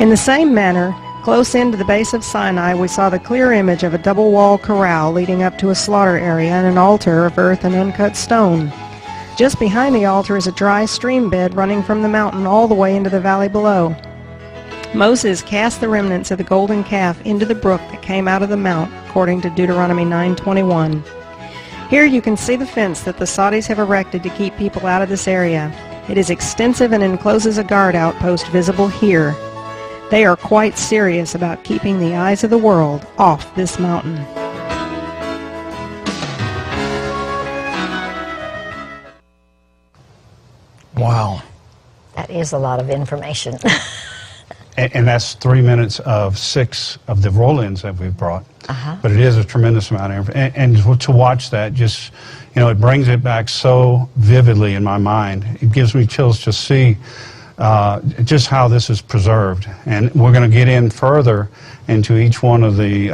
In the same manner, close in to the base of Sinai, we saw the clear image of a double-walled corral leading up to a slaughter area and an altar of earth and uncut stone. Just behind the altar is a dry stream bed running from the mountain all the way into the valley below. Moses cast the remnants of the golden calf into the brook that came out of the mount, according to Deuteronomy 9:21. Here you can see the fence that the Saudis have erected to keep people out of this area. It is extensive and encloses a guard outpost visible here. They are quite serious about keeping the eyes of the world off this mountain. Wow. That is a lot of information. And that's 3 minutes of 6 of the roll-ins that we've brought. But it is a tremendous amount of information. And to watch that just, you know, it brings it back so vividly in my mind. It gives me chills to see just how this is preserved. And we're going to get in further into each one of the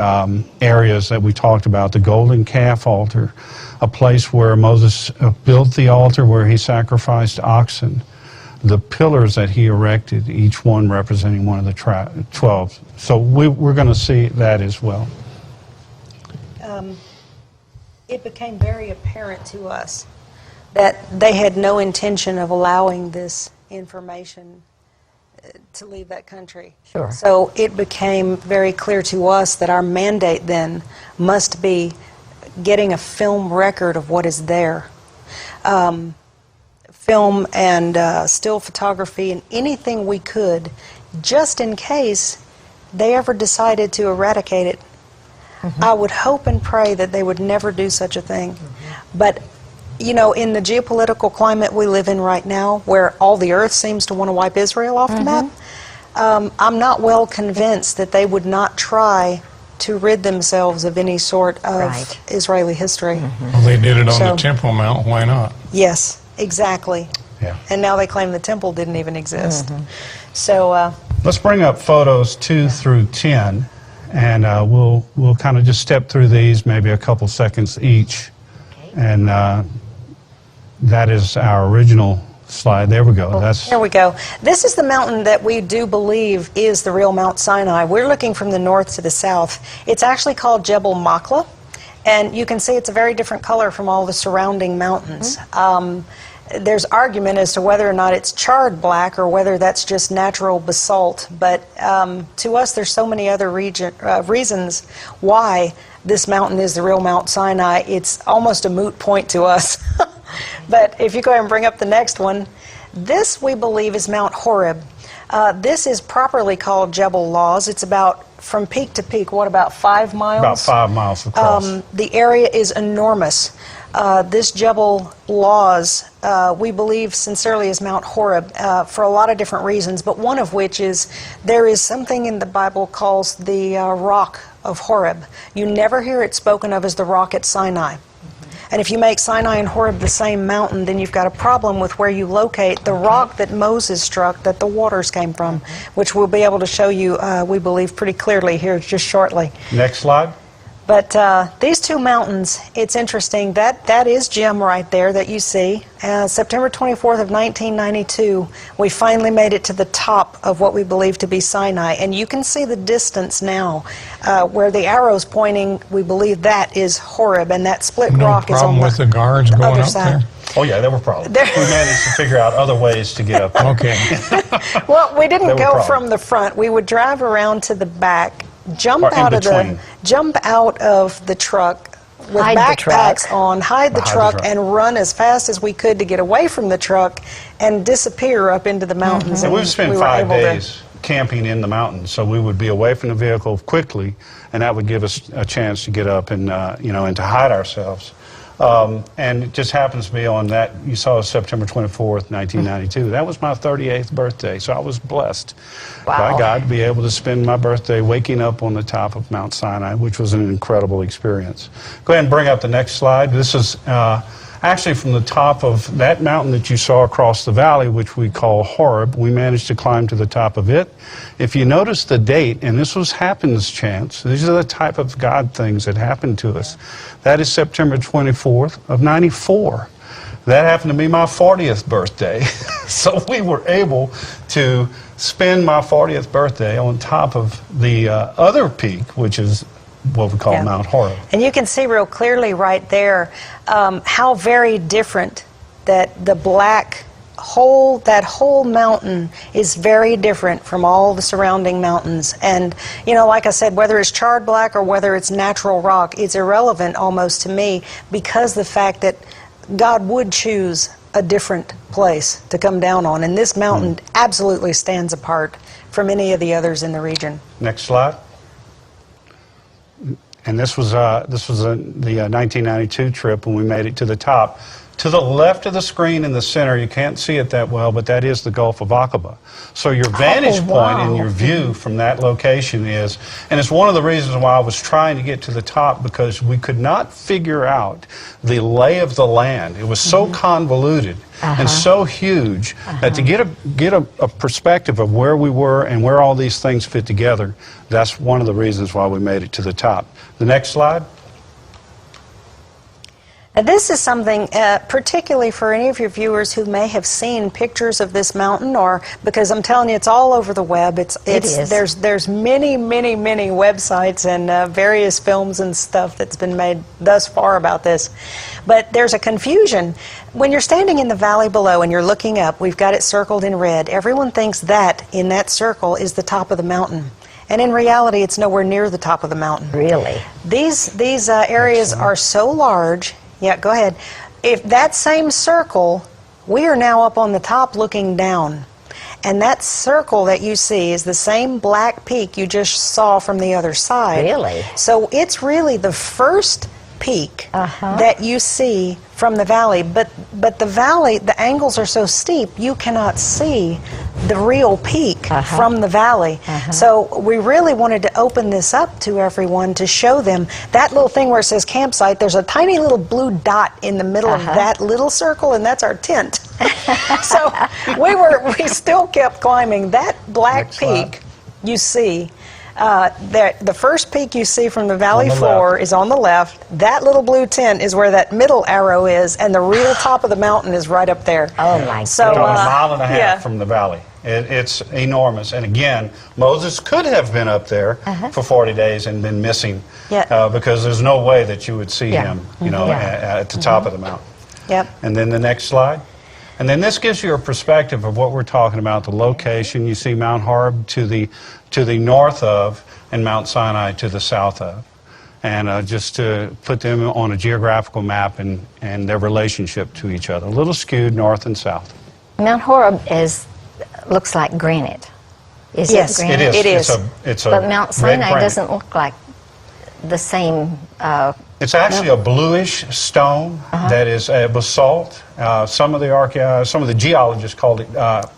areas that we talked about. The golden calf altar, a place where Moses built the altar where he sacrificed oxen. The pillars that he erected, each one representing one of the 12. So we're going to see that as well. It became very apparent to us that they had no intention of allowing this information to leave that country. Sure. So it became very clear to us that our mandate then must be getting a film record of what is there. Film and still photography and anything we could, just in case they ever decided to eradicate it. I would hope and pray that they would never do such a thing. But, you know, in the geopolitical climate we live in right now, where all the earth seems to want to wipe Israel off the map, I'm not well convinced that they would not try to rid themselves of any sort of Israeli history. Well, they did it on the Temple Mount. Why not? Yes, exactly. Yeah. And now they claim the temple didn't even exist. So let's bring up photos 2 through 10, and we'll kind of just step through these, maybe a couple seconds each. And that is our original slide. There we go. There we go. This is the mountain that we do believe is the real Mount Sinai. We're looking from the north to the south. It's actually called Jebel Makla, and you can see it's a very different color from all the surrounding mountains. There's argument as to whether or not it's charred black or whether that's just natural basalt, but to us there's so many other reasons why this mountain is the real Mount Sinai. It's almost a moot point to us. But if you go ahead and bring up the next one, this we believe is Mount Horeb. This is properly called Jebel Lawz. It's about, from peak to peak, what, about 5 miles? About 5 miles across. The area is enormous. This Jebel Lawz, we believe sincerely is Mount Horeb for a lot of different reasons, but one of which is there is something in the Bible called the rock of Horeb. You never hear it spoken of as the rock at Sinai. And if you make Sinai and Horeb the same mountain, then you've got a problem with where you locate the rock that Moses struck that the waters came from, which we'll be able to show you, we believe, pretty clearly here just shortly. Next slide. But these two mountains, it's interesting, that is Jim right there that you see. September 24th of 1992, we finally made it to the top of what we believe to be Sinai. And you can see the distance now. Where the arrow's pointing, we believe that is Horeb, and that split rock is on with the guards going other up side. there? Oh yeah, there were problems. We managed to figure out other ways to get up there. Okay. Well, we didn't go from the front. We would drive around to the back, jump out of the truck with backpacks on, hide the truck, and run as fast as we could to get away from the truck and disappear up into the mountains. And we've spent 5 days camping in the mountains, so we would be away from the vehicle quickly, and that would give us a chance to get up and you know, and to hide ourselves. And it just happens to be on that, you saw September 24th, 1992. That was my 38th birthday, so I was blessed by God to be able to spend my birthday waking up on the top of Mount Sinai, which was an incredible experience. Go ahead and bring up the next slide. This is actually from the top of that mountain that you saw across the valley, which we call Horeb. We managed to climb to the top of it. If you notice the date, and this was happenstance, these are the type of God things that happened to us. That is September 24th of 94. That happened to be my 40th birthday. So we were able to spend my 40th birthday on top of the other peak, which is what we call Mount Horeb. And you can see real clearly right there how very different that the that whole mountain is very different from all the surrounding mountains. And, you know, like I said, whether it's charred black or whether it's natural rock, it's irrelevant almost to me, because the fact that God would choose a different place to come down on. And this mountain absolutely stands apart from any of the others in the region. Next slide. And this was the 1992 trip when we made it to the top. To the left of the screen in the center, you can't see it that well, but that is the Gulf of Aqaba. So your vantage point and your view from that location is, and it's one of the reasons why I was trying to get to the top, because we could not figure out the lay of the land. It was so convoluted and so huge that to get a perspective of where we were and where all these things fit together, that's one of the reasons why we made it to the top. The next slide. Now, this is something, particularly for any of your viewers who may have seen pictures of this mountain, or because I'm telling you, it's all over the web. It is. There's many websites and various films and stuff that's been made thus far about this. But there's a confusion. When you're standing in the valley below and you're looking up, we've got it circled in red. Everyone thinks that in that circle is the top of the mountain. And in reality, it's nowhere near the top of the mountain. Really? These areas are so large. Yeah, go ahead. If that same circle, we are now up on the top looking down. And that circle that you see is the same black peak you just saw from the other side. Really? So it's really the first peak that you see from the valley. But the valley, the angles are so steep, you cannot see the real peak from the valley. So we really wanted to open this up to everyone to show them that little thing where it says campsite. There's a tiny little blue dot in the middle of that little circle, and that's our tent. So we still kept climbing. That black peak you see, the first peak you see from the valley floor is on the left. That little blue tent is where that middle arrow is, and the real top of the mountain is right up there. Oh my God. So, a mile and a half from the valley. It's enormous. And again, Moses could have been up there for 40 days and been missing, because there's no way that you would see him, you know, at the top of the mountain. Yep. And then the next slide. And then this gives you a perspective of what we're talking about, the location. You see Mount Horeb to the north of, and Mount Sinai to the south of. And just to put them on a geographical map and their relationship to each other. A little skewed north and south. Mount Horeb looks like granite. Is it granite? It is. It is. It's a But Mount Sinai red doesn't look like the same. It's actually a bluish stone that is a basalt. Some of the geologists called it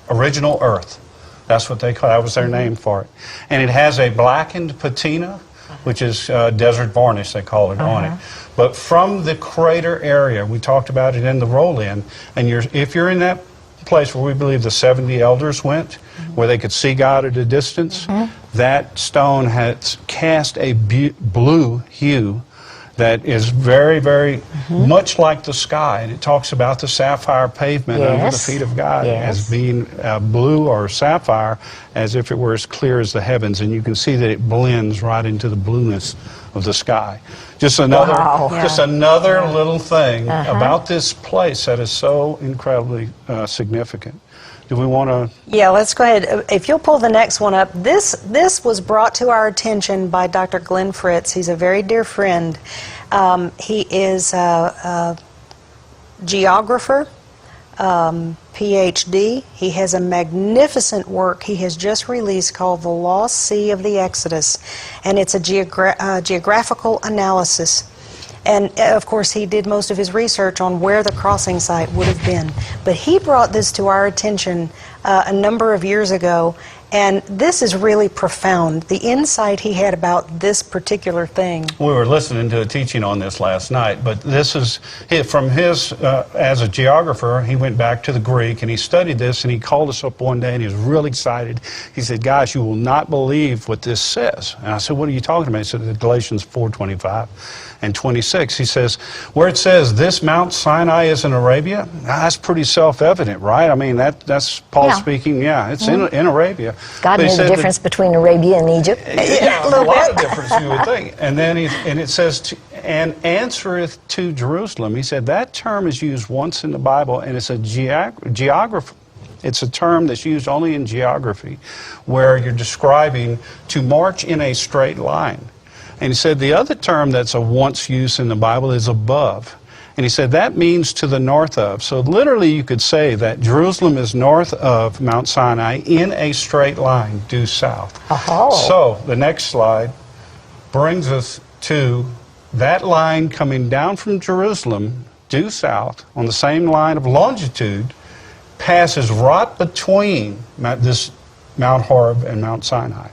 original earth. That's what they call it. That was their name for it. And it has a blackened patina, which is desert varnish, they call it, on it. But from the crater area, we talked about it in the roll-in, and if you're in that place where we believe the 70 elders went, where they could see God at a distance, that stone has cast a blue hue that is very, very much like the sky. And it talks about the sapphire pavement under the feet of God as being blue or sapphire, as if it were as clear as the heavens. And you can see that it blends right into the blueness of the sky. Just another little thing about this place that is so incredibly significant. Do we want to? Yeah, let's go ahead. If you'll pull the next one up. This was brought to our attention by Dr. Glenn Fritz. He's a very dear friend. He is a geographer, PhD. He has a magnificent work he has just released called The Lost Sea of the Exodus, and it's a geographical analysis. And, of course, he did most of his research on where the crossing site would have been. But he brought this to our attention a number of years ago, and this is really profound, the insight he had about this particular thing. We were listening to a teaching on this last night, but this is from his, as a geographer, he went back to the Greek, and he studied this, and he called us up one day, and he was really excited. He said, "Guys, you will not believe what this says." And I said, "What are you talking about?" He said, "Galatians 4:25. and 26. He says, where it says this Mount Sinai is in Arabia, that's pretty self-evident, right? I mean, that's Paul speaking, it's in Arabia. God But he knew the said difference between Arabia and Egypt. yeah, a lot of difference, you would think. And then and it says, and answereth to Jerusalem. He said that term is used once in the Bible, and it's a geography. It's a term that's used only in geography, where you're describing to march in a straight line. And he said the other term that's a once used in the Bible is above. And he said that means to the north of. So literally you could say that Jerusalem is north of Mount Sinai in a straight line due south. Oh. So the next slide brings us to that line coming down from Jerusalem due south on the same line of longitude, passes right between this Mount Horeb and Mount Sinai.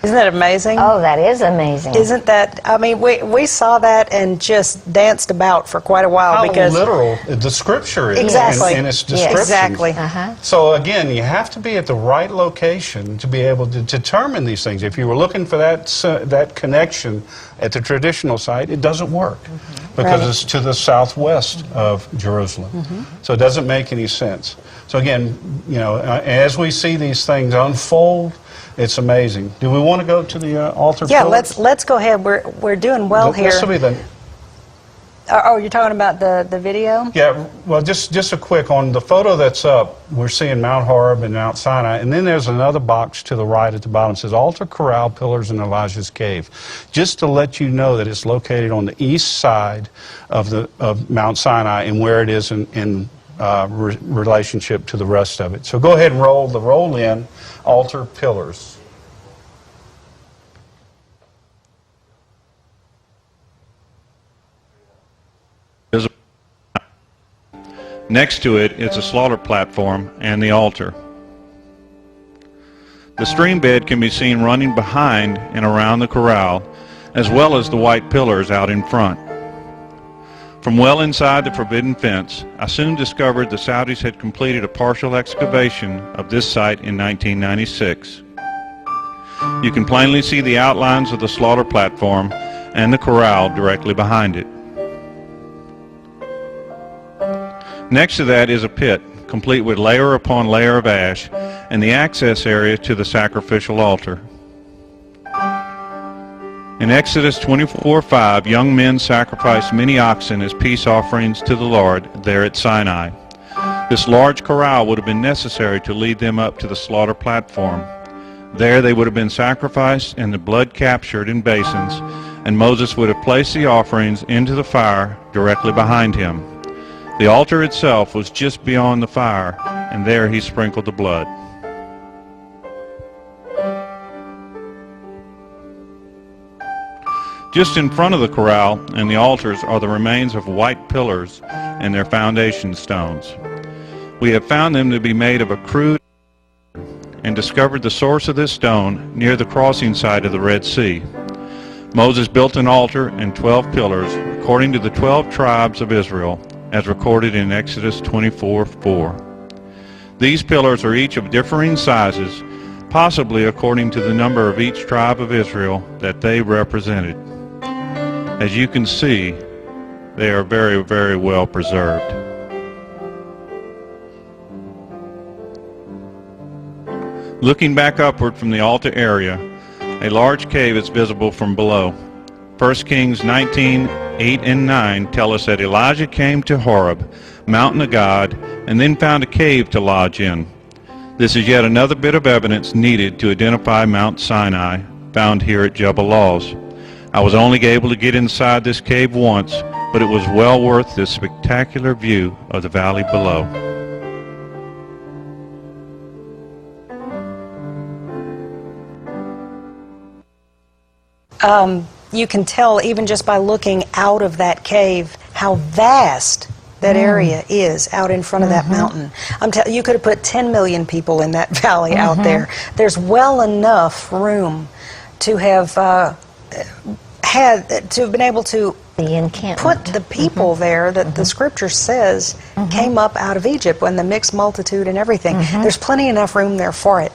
Isn't that amazing? Oh, that is amazing. Isn't that, I mean, we saw that and just danced about for quite a while. How because literal the Scripture is Exactly. in its Yeah, descriptions. exactly. Uh-huh. So again, you have to be at the right location to be able to determine these things. If you were looking for that connection at the traditional site, it doesn't work because Right. it's to the southwest of Jerusalem. So it doesn't make any sense. So again, you know, as we see these things unfold, it's amazing. Do we want to go to the altar? Yeah, pillars? let's go ahead. We're doing well here. This will be the. Oh, you're talking about the video? Yeah, well, just a quick, on the photo that's up, we're seeing Mount Horeb and Mount Sinai, and then there's another box to the right at the bottom. It says Altar, Corral, Pillars, and Elijah's Cave. Just to let you know that it's located on the east side of Mount Sinai and where it is in relationship to the rest of it. So go ahead and roll in Altar, Pillars. Next to it is a slaughter platform and the altar. The stream bed can be seen running behind and around the corral, as well as the white pillars out in front. From well inside the forbidden fence, I soon discovered the Saudis had completed a partial excavation of this site in 1996. You can plainly see the outlines of the slaughter platform and the corral directly behind it. Next to that is a pit, complete with layer upon layer of ash, and the access area to the sacrificial altar. In Exodus 24:5, young men sacrificed many oxen as peace offerings to the Lord there at Sinai. This large corral would have been necessary to lead them up to the slaughter platform. There they would have been sacrificed and the blood captured in basins, and Moses would have placed the offerings into the fire directly behind him. The altar itself was just beyond the fire, and there he sprinkled the blood. Just in front of the corral and the altars are the remains of white pillars and their foundation stones. We have found them to be made of a crude and discovered the source of this stone near the crossing site of the Red Sea. Moses built an altar and 12 pillars according to the 12 tribes of Israel, as recorded in Exodus 24:4. These pillars are each of differing sizes, possibly according to the number of each tribe of Israel that they represented. As you can see, they are very, very well preserved. Looking back upward from the altar area, a large cave is visible from below. 1 Kings 19:8 and 9 tell us that Elijah came to Horeb, mountain of God, and then found a cave to lodge in. This is yet another bit of evidence needed to identify Mount Sinai, found here at Jebel Lawz. I was only able to get inside this cave once, but it was well worth this spectacular view of the valley below. You can tell even just by looking out of that cave how vast that area is out in front of that mountain. You could have put 10 million people in that valley out there. There's well enough room to have been able to The encampment. put the people there that the scripture says came up out of Egypt when the mixed multitude and everything. There's plenty enough room there for it.